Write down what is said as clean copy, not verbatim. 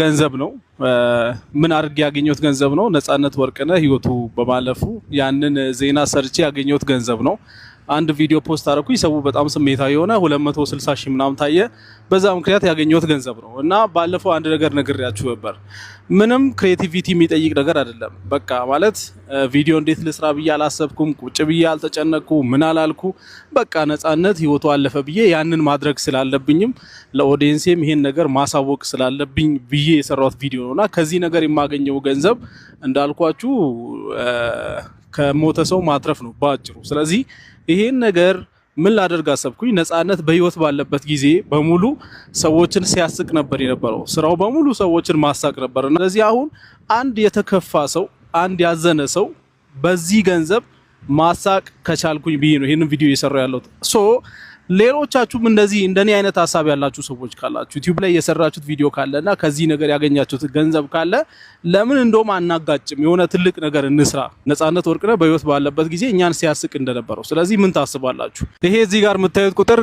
ገንዘብ ነው ምን አድርጌ ያገኘሁት ገንዘብ ነው ነጻነት ወርቅነህ ህይወቱ በማለፉ ያንን ዜና ሰርቼ ያገኘሁት ገንዘብ ነው አንድ ቪዲዮ ፖስት አደረኩኝ ሰው በጣም ስሜታዊ ሆነ 260 ሺህ ምናምን ታየ በዛ ምክንያት ያገኘሁት ገንዘብ ነው እና ባለፈው አንድ ነገር ነግሬያችሁ ነበር ምንም ክሬቲቪቲ የሚጠይቅ ነገር አይደለም በቃ ማለት ቪዲዮ እንዴት ልስራ ብዬ አላሰብኩም ቁጭ ብዬ አልተጨነቅኩ ምን አላልኩ በቃ ነጻነት ህይወቱ አለፈ ብዬ ያንን ማድረግ ስላለብኝም ለኦዲየንስም ይሄን ነገር ማሳወቅ ስላለብኝ ብዬ የሰራሁት ቪዲዮ ነውና ከዚህ ነገር የማገኘው ገንዘብ እንዳልኳችሁ ከሞተ ሰው ማትረፍ ነው ባጭሩ ስለዚህ ይሄን ነገር ምን ላደርግ አሰብኩኝ ነጻነት በህይወት ባለበት ጊዜ በሙሉ ሰዎችን ሲያስቅ ነበር የነበረው ስራው በሙሉ ሰዎችን ማሳቅ ነበርና ስለዚህ አሁን አንድ የተከፋ ሰው አንድ ያዘነ ሰው በዚህ ገንዘብ ማሳቅ ከቻልኩኝ ብዬ ነው ይሄንን ቪዲዮ እየሰራው ያለሁት ሶ ሌሎቻችሁም እንደዚህ እንደኔ አይነት ሐሳብ ያላችሁ ሰዎች ካላችሁ YouTube ላይ የሰራችሁት ቪዲዮ ካለና ከዚህ ነገር ያገኛችሁት ገንዘብ ካለ ለምን እንደውም አናጋጭም የሆነ ትልቅ ነገር እንስራ ነጻነት ወርቅነህ በህይወት ባለበት ጊዜ እኛን ሲያስቅ እንደነበረው ስለዚህ ምን ታስባላችሁ ይሄ እዚህ ጋር የምታዩት ቁጥር